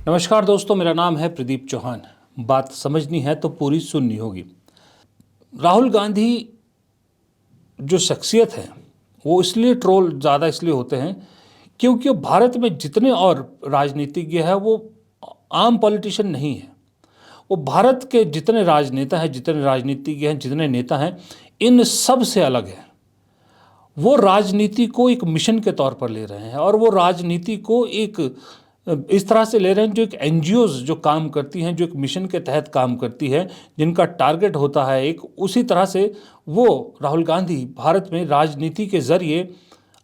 नमस्कार दोस्तों, मेरा नाम है प्रदीप चौहान। बात समझनी है तो पूरी सुननी होगी। राहुल गांधी जो शख्सियत है वो इसलिए ट्रोल ज़्यादा इसलिए होते हैं क्योंकि भारत में जितने और राजनीतिज्ञ हैं वो आम पॉलिटिशियन नहीं है। वो भारत के जितने राजनेता हैं, जितने राजनीतिज्ञ हैं, जितने नेता हैं, इन सब से अलग है। वो राजनीति को एक मिशन के तौर पर ले रहे हैं और वो राजनीति को एक इस तरह से ले रहे हैं जो एक एनजीओज जो काम करती हैं, जो एक मिशन के तहत काम करती है, जिनका टारगेट होता है एक, उसी तरह से वो राहुल गांधी भारत में राजनीति के ज़रिए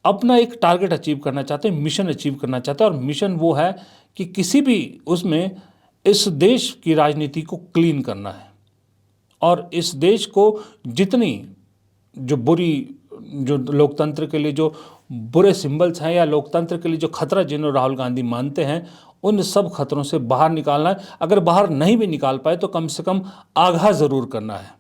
अपना एक टारगेट अचीव करना चाहते हैं, मिशन अचीव करना चाहते हैं। और मिशन वो है कि किसी भी उसमें इस देश की राजनीति को क्लीन करना है और इस देश को जितनी जो बुरी, जो लोकतंत्र के लिए जो बुरे सिंबल्स हैं या लोकतंत्र के लिए जो खतरा जिन्हें राहुल गांधी मानते हैं, उन सब खतरों से बाहर निकालना है। अगर बाहर नहीं भी निकाल पाए तो कम से कम आगाह ज़रूर करना है।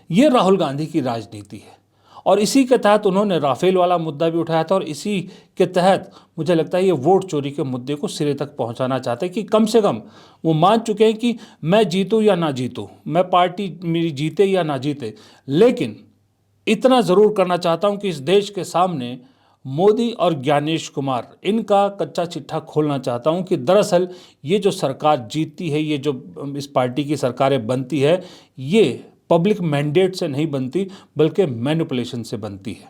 ये राहुल गांधी की राजनीति है और इसी के तहत उन्होंने राफेल वाला मुद्दा भी उठाया था और इसी के तहत मुझे लगता है ये वोट चोरी के मुद्दे को सिरे तक पहुंचाना चाहते हैं कि कम से कम वो मान चुके हैं कि मैं जीतूं या ना जीतूं, मैं पार्टी मेरी जीते या ना जीते, लेकिन इतना ज़रूर करना चाहता हूं कि इस देश के सामने मोदी और ज्ञानेश कुमार इनका कच्चा चिट्ठा खोलना चाहता हूं कि दरअसल ये जो सरकार जीतती है, ये जो इस पार्टी की सरकारें बनती है, ये पब्लिक मैंडेट से नहीं बनती बल्कि मैनिपुलेशन से बनती है।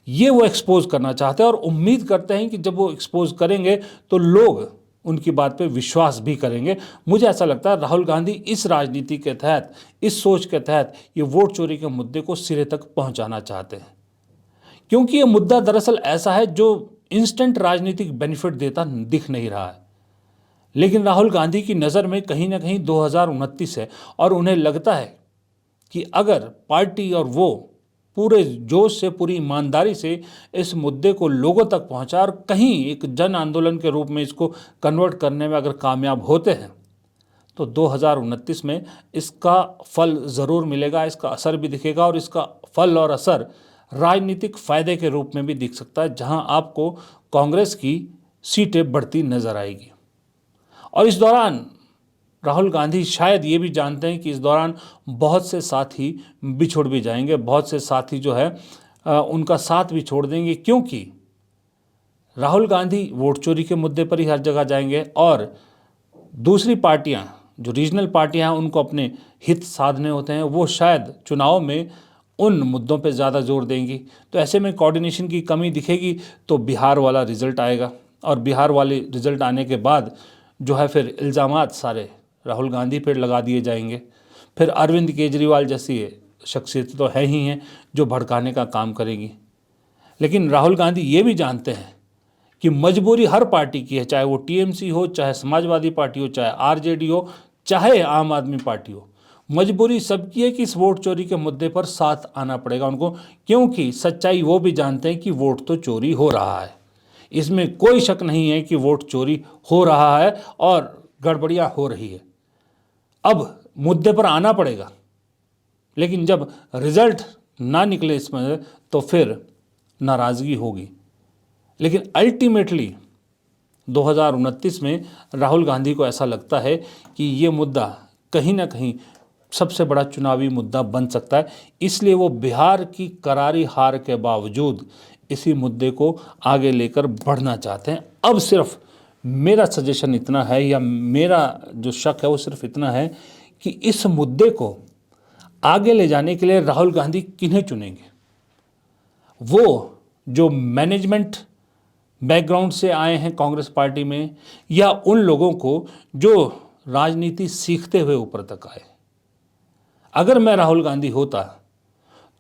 ये वो एक्सपोज करना चाहते हैं और उम्मीद करते हैं कि जब वो एक्सपोज करेंगे तो लोग उनकी बात पे विश्वास भी करेंगे। मुझे ऐसा लगता है राहुल गांधी इस राजनीति के तहत, इस सोच के तहत ये वोट चोरी के मुद्दे को सिरे तक पहुंचाना चाहते हैं, क्योंकि ये मुद्दा दरअसल ऐसा है जो इंस्टेंट राजनीतिक बेनिफिट देता दिख नहीं रहा है। लेकिन राहुल गांधी की नज़र में कहीं ना कहीं 2029 है और उन्हें लगता है कि अगर पार्टी और वो पूरे जोश से, पूरी ईमानदारी से इस मुद्दे को लोगों तक पहुंचा और कहीं एक जन आंदोलन के रूप में इसको कन्वर्ट करने में अगर कामयाब होते हैं तो 2029 में इसका फल ज़रूर मिलेगा, इसका असर भी दिखेगा और इसका फल और असर राजनीतिक फ़ायदे के रूप में भी दिख सकता है, जहां आपको कांग्रेस की सीटें बढ़ती नज़र आएगी। और इस दौरान राहुल गांधी शायद ये भी जानते हैं कि इस दौरान बहुत से साथी बिछुड़ भी जाएंगे, बहुत से साथी जो है उनका साथ भी छोड़ देंगे, क्योंकि राहुल गांधी वोट चोरी के मुद्दे पर ही हर जगह जाएंगे और दूसरी पार्टियां, जो रीजनल पार्टियां हैं, उनको अपने हित साधने होते हैं, वो शायद चुनाव में उन मुद्दों पे ज़्यादा जोर देंगी। तो ऐसे में कोऑर्डिनेशन की कमी दिखेगी तो बिहार वाला रिज़ल्ट आएगा और बिहार वाले रिज़ल्ट आने के बाद जो है फिर इल्ज़ामात सारे राहुल गांधी पर लगा दिए जाएंगे। फिर अरविंद केजरीवाल जैसी शख्सियत तो है ही हैं जो भड़काने का काम करेगी। लेकिन राहुल गांधी ये भी जानते हैं कि मजबूरी हर पार्टी की है, चाहे वो टीएमसी हो, चाहे समाजवादी पार्टी हो, चाहे आरजेडी हो, चाहे आम आदमी पार्टी हो, मजबूरी सबकी है कि इस वोट चोरी के मुद्दे पर साथ आना पड़ेगा उनको, क्योंकि सच्चाई वो भी जानते हैं कि वोट तो चोरी हो रहा है। इसमें कोई शक नहीं है कि वोट चोरी हो रहा है और गड़बड़ियाँ हो रही है। अब मुद्दे पर आना पड़ेगा, लेकिन जब रिजल्ट ना निकले इसमें तो फिर नाराज़गी होगी। लेकिन अल्टीमेटली 2029 में राहुल गांधी को ऐसा लगता है कि ये मुद्दा कहीं ना कहीं सबसे बड़ा चुनावी मुद्दा बन सकता है, इसलिए वो बिहार की करारी हार के बावजूद इसी मुद्दे को आगे लेकर बढ़ना चाहते हैं। अब सिर्फ मेरा सजेशन इतना है, या मेरा जो शक है वो सिर्फ इतना है कि इस मुद्दे को आगे ले जाने के लिए राहुल गांधी किन्हें चुनेंगे। वो जो मैनेजमेंट बैकग्राउंड से आए हैं कांग्रेस पार्टी में, या उन लोगों को जो राजनीति सीखते हुए ऊपर तक आए। अगर मैं राहुल गांधी होता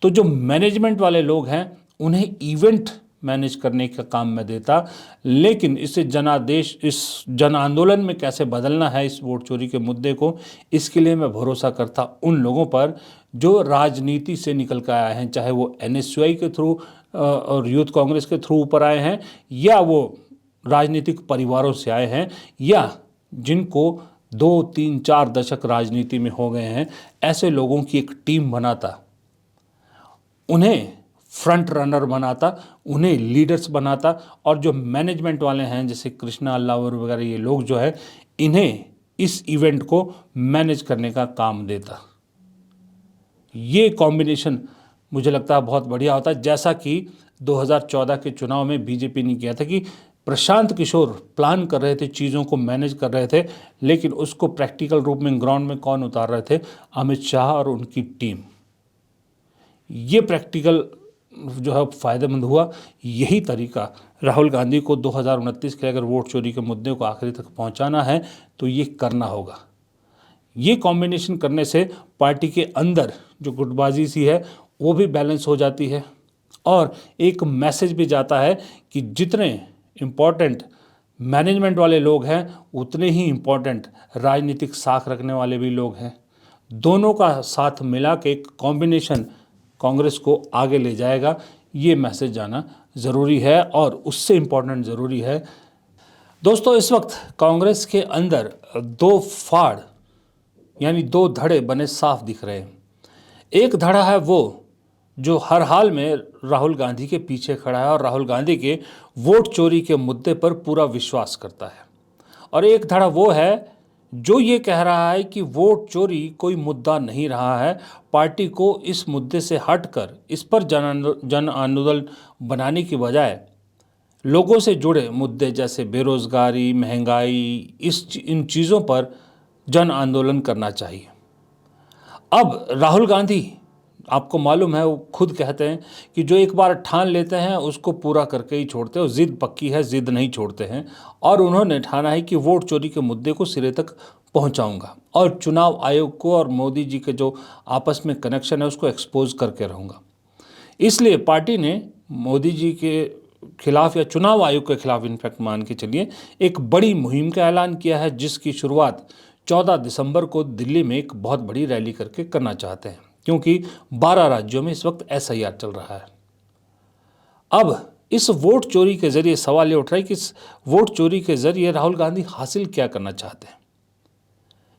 तो जो मैनेजमेंट वाले लोग हैं उन्हें इवेंट मैनेज करने का काम मैं देता, लेकिन इसे जनादेश, इस जन आंदोलन में कैसे बदलना है इस वोट चोरी के मुद्दे को, इसके लिए मैं भरोसा करता उन लोगों पर जो राजनीति से निकल कर आए हैं, चाहे वो एनएसयूआई के थ्रू और यूथ कांग्रेस के थ्रू ऊपर आए हैं, या वो राजनीतिक परिवारों से आए हैं, या जिनको 2, 3, 4 दशक राजनीति में हो गए हैं। ऐसे लोगों की एक टीम बनाता, उन्हें फ्रंट रनर बनाता, उन्हें लीडर्स बनाता, और जो मैनेजमेंट वाले हैं जैसे कृष्णा अल्लावर वगैरह ये लोग जो है, इन्हें इस इवेंट को मैनेज करने का काम देता। ये कॉम्बिनेशन मुझे लगता है बहुत बढ़िया होता है, जैसा कि 2014 के चुनाव में बीजेपी ने किया था कि प्रशांत किशोर प्लान कर रहे थे, चीज़ों को मैनेज कर रहे थे, लेकिन उसको प्रैक्टिकल रूप में ग्राउंड में कौन उतार रहे थे? अमित शाह और उनकी टीम। ये प्रैक्टिकल जो है फ़ायदेमंद हुआ। यही तरीका राहुल गांधी को 2029 के अगर वोट चोरी के मुद्दे को आखिरी तक पहुंचाना है तो ये करना होगा। ये कॉम्बिनेशन करने से पार्टी के अंदर जो गुटबाजी सी है वो भी बैलेंस हो जाती है, और एक मैसेज भी जाता है कि जितने इम्पोर्टेंट मैनेजमेंट वाले लोग हैं उतने ही इम्पोर्टेंट राजनीतिक साख रखने वाले भी लोग हैं। दोनों का साथ मिला के एक कॉम्बिनेशन कांग्रेस को आगे ले जाएगा। ये मैसेज जाना ज़रूरी है, और उससे इम्पोर्टेंट ज़रूरी है दोस्तों, इस वक्त कांग्रेस के अंदर दो फाड़ यानी दो धड़े बने साफ दिख रहे हैं। एक धड़ा है वो जो हर हाल में राहुल गांधी के पीछे खड़ा है और राहुल गांधी के वोट चोरी के मुद्दे पर पूरा विश्वास करता है, और एक धड़ा वो है जो ये कह रहा है कि वोट चोरी कोई मुद्दा नहीं रहा है, पार्टी को इस मुद्दे से हटकर इस पर जन आंदोलन बनाने की बजाय लोगों से जुड़े मुद्दे जैसे बेरोजगारी, महंगाई, इन चीज़ों पर जन आंदोलन करना चाहिए। अब राहुल गांधी, आपको मालूम है, वो खुद कहते हैं कि जो एक बार ठान लेते हैं उसको पूरा करके ही छोड़ते हैं, जिद पक्की है, जिद नहीं छोड़ते हैं, और उन्होंने ठाना है कि वोट चोरी के मुद्दे को सिरे तक पहुंचाऊंगा और चुनाव आयोग को और मोदी जी के जो आपस में कनेक्शन है उसको एक्सपोज करके रहूँगा। इसलिए पार्टी ने मोदी जी के खिलाफ या चुनाव आयोग के खिलाफ इनफैक्ट मान के चलिए एक बड़ी मुहिम का ऐलान किया है, जिसकी शुरुआत 14 दिसंबर को दिल्ली में एक बहुत बड़ी रैली करके करना चाहते हैं, क्योंकि 12 राज्यों में इस वक्त SIR चल रहा है। अब इस वोट चोरी के जरिए सवाल ये उठ रहा है कि इस वोट चोरी के जरिए राहुल गांधी हासिल क्या करना चाहते हैं,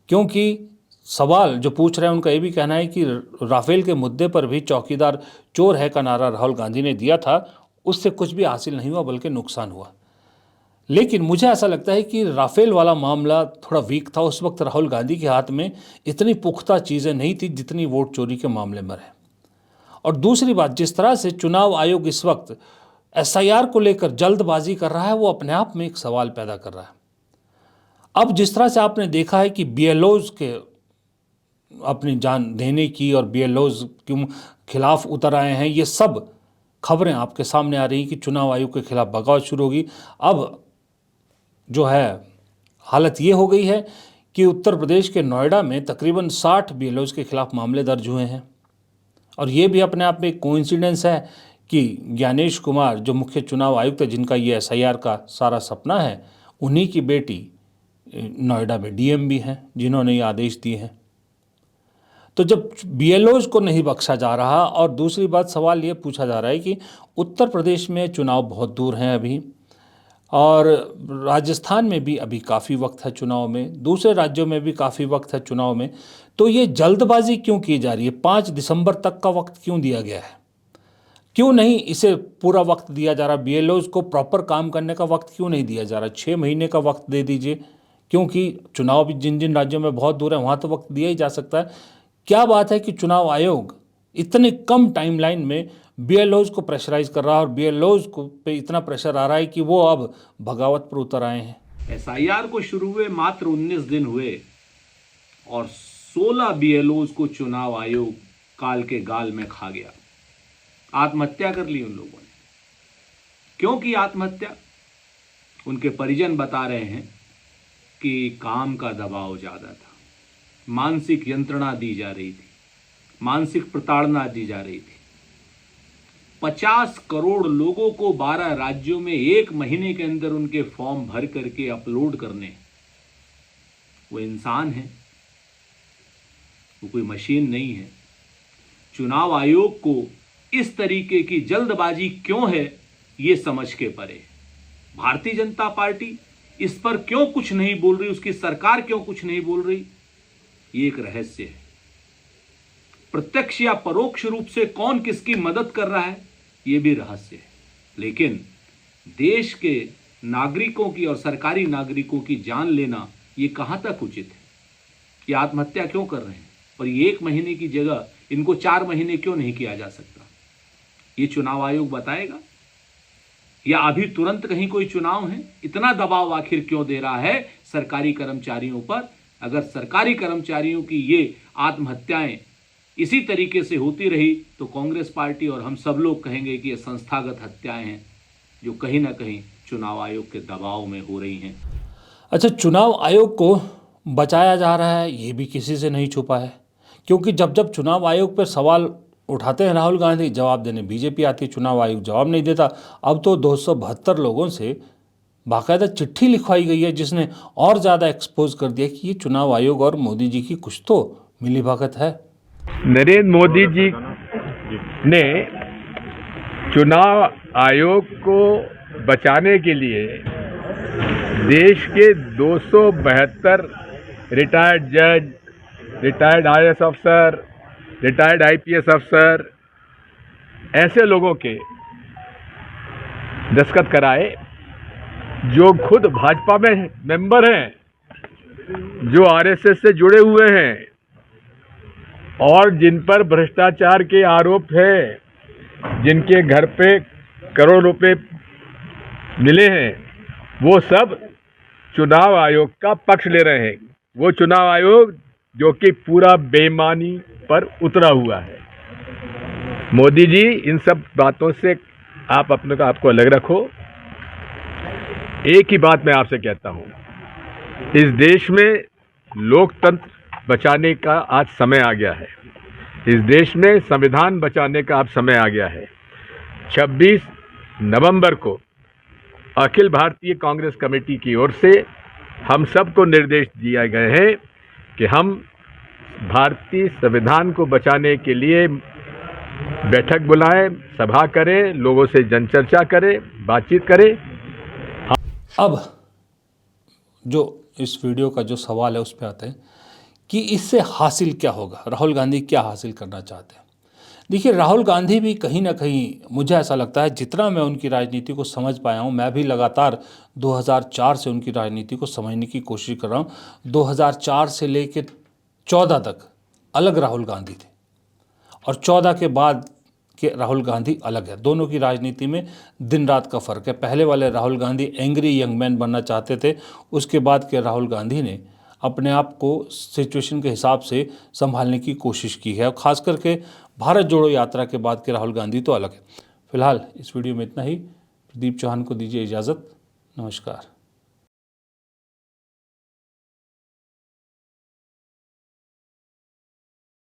क्योंकि सवाल जो पूछ रहे हैं उनका ये भी कहना है कि राफेल के मुद्दे पर भी चौकीदार चोर है का नारा राहुल गांधी ने दिया था, उससे कुछ भी हासिल नहीं हुआ बल्कि नुकसान हुआ। लेकिन मुझे ऐसा लगता है कि राफेल वाला मामला थोड़ा वीक था, उस वक्त राहुल गांधी के हाथ में इतनी पुख्ता चीज़ें नहीं थी जितनी वोट चोरी के मामले में है। और दूसरी बात, जिस तरह से चुनाव आयोग इस वक्त SIR को लेकर जल्दबाजी कर रहा है वो अपने आप में एक सवाल पैदा कर रहा है। अब जिस तरह से आपने देखा है कि BLOs के अपनी जान देने की और BLOs के खिलाफ उतर आए हैं, ये सब खबरें आपके सामने आ रही कि चुनाव आयोग के खिलाफ बगावत शुरू होगी। अब जो है हालत ये हो गई है कि उत्तर प्रदेश के नोएडा में तकरीबन 60 BLOs के खिलाफ मामले दर्ज हुए हैं, और ये भी अपने आप में एक कोइंसिडेंस है कि ज्ञानेश कुमार जो मुख्य चुनाव आयुक्त है, जिनका ये SIR का सारा सपना है, उन्हीं की बेटी नोएडा में DM भी हैं जिन्होंने ये आदेश दिए हैं। तो जब BLOs को नहीं बख्शा जा रहा, और दूसरी बात सवाल ये पूछा जा रहा है कि उत्तर प्रदेश में चुनाव बहुत दूर हैं अभी, और राजस्थान में भी अभी काफ़ी वक्त है चुनाव में, दूसरे राज्यों में भी काफ़ी वक्त है चुनाव में, तो ये जल्दबाजी क्यों की जा रही है? 5 दिसंबर तक का वक्त क्यों दिया गया है? क्यों नहीं इसे पूरा वक्त दिया जा रहा? BLOs को प्रॉपर काम करने का वक्त क्यों नहीं दिया जा रहा? 6 महीने का वक्त दे दीजिए, क्योंकि चुनाव भी जिन जिन राज्यों में बहुत दूर है वहाँ तो वक्त दिया ही जा सकता है। क्या बात है कि चुनाव आयोग इतने कम टाइमलाइन में BLOs को प्रेशराइज कर रहा है, और BLOs को पे इतना प्रेशर आ रहा है कि वो अब बगावत पर उतर आए हैं। SIR को शुरू हुए मात्र 19 दिन हुए और 16 BLOs को चुनाव आयोग काल के गाल में खा गया। आत्महत्या कर ली उन लोगों ने। क्यों की आत्महत्या? उनके परिजन बता रहे हैं कि काम का दबाव ज्यादा था, मानसिक यंत्रणा दी जा रही थी, मानसिक प्रताड़ना दी जा रही थी। 50 करोड़ लोगों को 12 राज्यों में 1 महीने के अंदर उनके फॉर्म भर करके अपलोड करने। वो इंसान है, वो कोई मशीन नहीं है। चुनाव आयोग को इस तरीके की जल्दबाजी क्यों है ये समझ के परे। भारतीय जनता पार्टी इस पर क्यों कुछ नहीं बोल रही, उसकी सरकार क्यों कुछ नहीं बोल रही, ये एक रहस्य है। प्रत्यक्ष या परोक्ष रूप से कौन किसकी मदद कर रहा है ये भी रहस्य है। लेकिन देश के नागरिकों की और सरकारी नागरिकों की जान लेना ये कहाँ तक उचित है? ये आत्महत्या क्यों कर रहे हैं? और ये 1 महीने की जगह इनको 4 महीने क्यों नहीं किया जा सकता? ये चुनाव आयोग बताएगा? या अभी तुरंत कहीं कोई चुनाव है? इतना दबाव आखिर क्यों दे रहा है सरकारी कर्मचारियों पर? अगर सरकारी कर्मचारियों की ये आत्महत्याएं इसी तरीके से होती रही तो कांग्रेस पार्टी और हम सब लोग कहेंगे कि ये संस्थागत हत्याएं हैं जो कहीं ना कहीं चुनाव आयोग के दबाव में हो रही हैं। अच्छा, चुनाव आयोग को बचाया जा रहा है ये भी किसी से नहीं छुपा है, क्योंकि जब जब चुनाव आयोग पर सवाल उठाते हैं राहुल गांधी, जवाब देने बीजेपी आती है, चुनाव आयोग जवाब नहीं देता। अब तो 272 लोगों से बाकायदा चिट्ठी लिखवाई गई है जिसने और ज़्यादा एक्सपोज कर दिया कि ये चुनाव आयोग और मोदी जी की कुछ तो मिलीभगत है। नरेंद्र मोदी जी ने चुनाव आयोग को बचाने के लिए देश के 272 रिटायर्ड जज, रिटायर्ड आईएएस अफसर, रिटायर्ड आईपीएस अफसर, ऐसे लोगों के दस्तखत कराए जो खुद भाजपा में मेंबर हैं, जो आरएसएस से जुड़े हुए हैं और जिन पर भ्रष्टाचार के आरोप है, जिनके घर पे करोड़ रुपए मिले हैं, वो सब चुनाव आयोग का पक्ष ले रहे हैं। वो चुनाव आयोग जो कि पूरा बेईमानी पर उतरा हुआ है। मोदी जी, इन सब बातों से आप अपने को आपको अलग रखो। एक ही बात मैं आपसे कहता हूं, इस देश में लोकतंत्र बचाने का आज समय आ गया है। इस देश में संविधान बचाने का अब समय आ गया है। 26 नवंबर को अखिल भारतीय कांग्रेस कमेटी की ओर से हम सबको निर्देश दिए गए हैं कि हम भारतीय संविधान को बचाने के लिए बैठक बुलाएं, सभा करें, लोगों से जनचर्चा करें, बातचीत करें। अब जो इस वीडियो का जो सवाल है उस पर आते हैं कि इससे हासिल क्या होगा, राहुल गांधी क्या हासिल करना चाहते हैं। देखिए, राहुल गांधी भी कहीं ना कहीं, मुझे ऐसा लगता है, जितना मैं उनकी राजनीति को समझ पाया हूँ, मैं भी लगातार 2004 से उनकी राजनीति को समझने की कोशिश कर रहा हूँ। 2004 से लेकर 14 तक अलग राहुल गांधी थे और 14 के बाद के राहुल गांधी अलग है। दोनों की राजनीति में दिन रात का फ़र्क है। पहले वाले Rahul Gandhi angry young man बनना चाहते थे, उसके बाद के राहुल गांधी ने अपने आप को सिचुएशन के हिसाब से संभालने की कोशिश की है और ख़ास करके भारत जोड़ो यात्रा के बाद के राहुल गांधी तो अलग है। फिलहाल इस वीडियो में इतना ही। प्रदीप चौहान को दीजिए इजाज़त। नमस्कार।